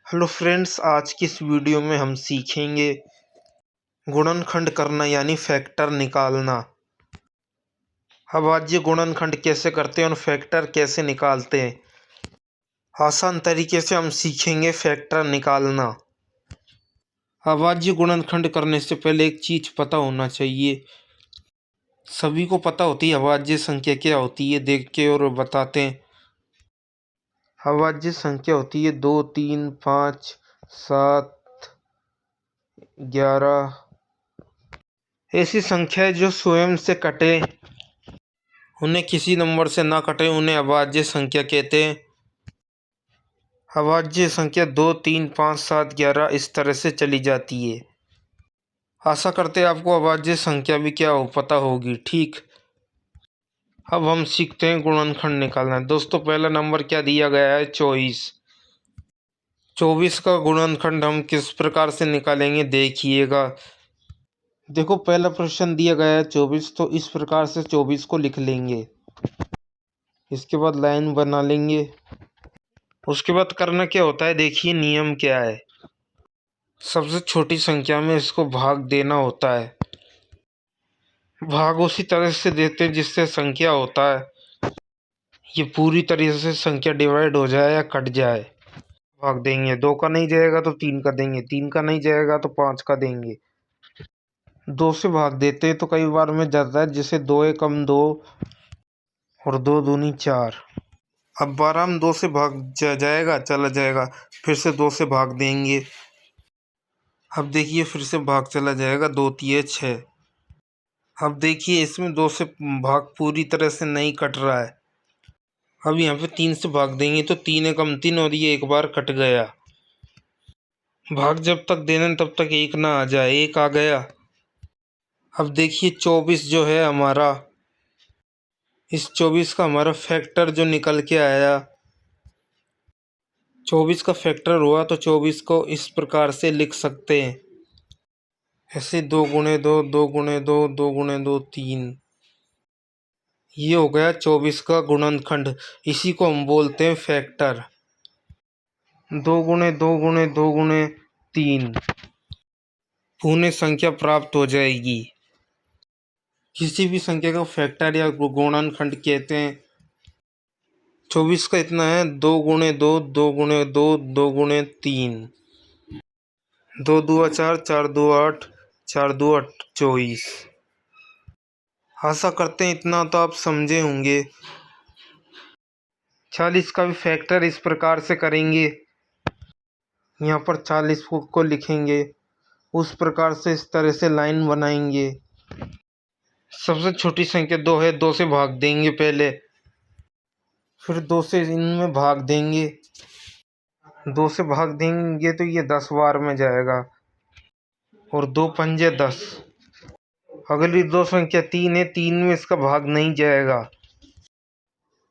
Hello friends, आज की इस वीडियो में हम सीखेंगे गुणनखंड करना यानी फैक्टर निकालना। अभाज्य गुणनखंड कैसे करते हैं और फैक्टर कैसे निकालते हैं। आसान तरीके से हम सीखेंगे फैक्टर निकालना। अभाज्य गुणनखंड करने से पहले एक चीज़ पता होना चाहिए। सभी को पता होती है अभाज्य संख्या क्या होती है, देख के और बताते हैं। अभाज्य संख्या होती है 2, 3, 5, 7, 11 ऐसी संख्याएं जो स्वयं से कटे, उन्हें किसी नंबर से ना कटे, उन्हें अभाज्य संख्या कहते हैं। अभाज्य संख्या 2, 3, 5, 7, 11 इस तरह से चली जाती है। आशा करते हैं आपको अभाज्य संख्या भी क्या हो पता होगी। ठीक, अब हम सीखते हैं गुणनखंड निकालना। दोस्तों, पहला नंबर क्या दिया गया है? 24। 24 का गुणनखंड हम किस प्रकार से निकालेंगे देखिएगा। देखो, पहला प्रश्न दिया गया है 24, तो इस प्रकार से 24 को लिख लेंगे। इसके बाद लाइन बना लेंगे। उसके बाद करना क्या होता है, देखिए नियम क्या है। सबसे छोटी संख्या में इसको भाग देना होता है। भाग उसी तरह से देते हैं जिससे संख्या होता है ये पूरी तरह से संख्या डिवाइड हो जाए या कट जाए। भाग देंगे, 2 का नहीं जाएगा तो 3 का देंगे, 3 का नहीं जाएगा तो 5 का देंगे। 2 से भाग देते हैं तो कई बार में जाता है, जैसे 2 एकम 2 और 2 दूनी 4। अब 12 में 2 से भाग जाएगा, चला जाएगा, फिर से 2 से भाग देंगे। अब देखिए फिर से भाग चला जाएगा, 2 तिये 6। अब देखिए इसमें 2 से भाग पूरी तरह से नहीं कट रहा है। अब यहाँ पे 3 से भाग देंगे तो 3 एकम 3 और ये एक बार कट गया। भाग जब तक देना तब तक 1 ना आ जाए, 1 आ गया। अब देखिए 24 जो है हमारा, इस 24 का हमारा फैक्टर जो निकल के आया, 24 का फैक्टर हुआ तो 24 को इस प्रकार से लिख सकते हैं, ऐसे 2 गुणे 2, 2 गुणे 2, 2 गुणे 2, 3। ये हो गया 24 का गुणनखंड। इसी को हम बोलते हैं फैक्टर। 2 गुणे 2 गुणे 2 गुणे 3 पूर्ण संख्या प्राप्त हो जाएगी। किसी भी संख्या का फैक्टर या गुणनखंड कहते हैं। 24 का इतना है, 2 गुणे 2, 2 गुणे 2, 2 गुणे 3, 2 दूआ 4, 4 दूआ 8, 4 दूआ 24। आशा करते हैं इतना तो आप समझे होंगे। 40 का भी फैक्टर इस प्रकार से करेंगे। यहाँ पर 40 को लिखेंगे, उस प्रकार से इस तरह से लाइन बनाएंगे। सबसे छोटी संख्या 2 है, 2 से भाग देंगे पहले, फिर 2 से इनमें भाग देंगे। 2 से भाग देंगे तो ये 10 बार में जाएगा और 2 पंजे 10। अगली 2 संख्या 3 है, 3 में इसका भाग नहीं जाएगा।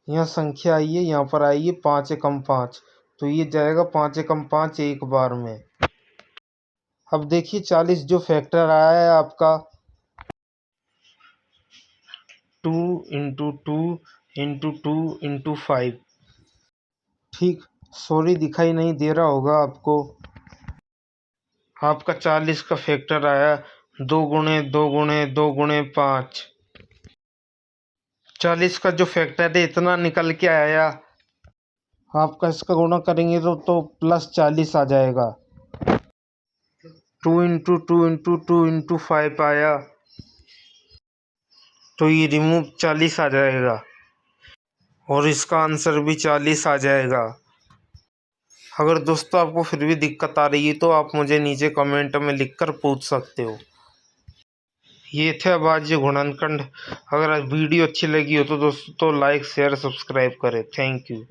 यहाँ संख्या आई है, यहाँ पर आई है 5 एकम 5, तो ये जाएगा 5 एकम 5 एक बार में। अब देखिए 40 जो फैक्टर आया है आपका, 2 इंटू 2 इंटू 2 इंटू 5। ठीक, सॉरी दिखाई नहीं दे रहा होगा आपको। आपका 40 का फैक्टर आया 2 गुणे 2 गुणे 2 गुणे 5। 40 का जो फैक्टर है इतना निकल के आया। आपका इसका गुणा करेंगे तो प्लस 40 आ जाएगा। 2 इंटू 2 इंटू 2 इंटू 5 आया, तो ये रिमूव 40 आ जाएगा और इसका आंसर भी 40 आ जाएगा। अगर दोस्तों आपको फिर भी दिक्कत आ रही है तो आप मुझे नीचे कमेंट में लिखकर पूछ सकते हो। ये थे अभाज्य गुणनखंड। अगर वीडियो अच्छी लगी हो तो दोस्तों लाइक शेयर सब्सक्राइब करें। Thank you.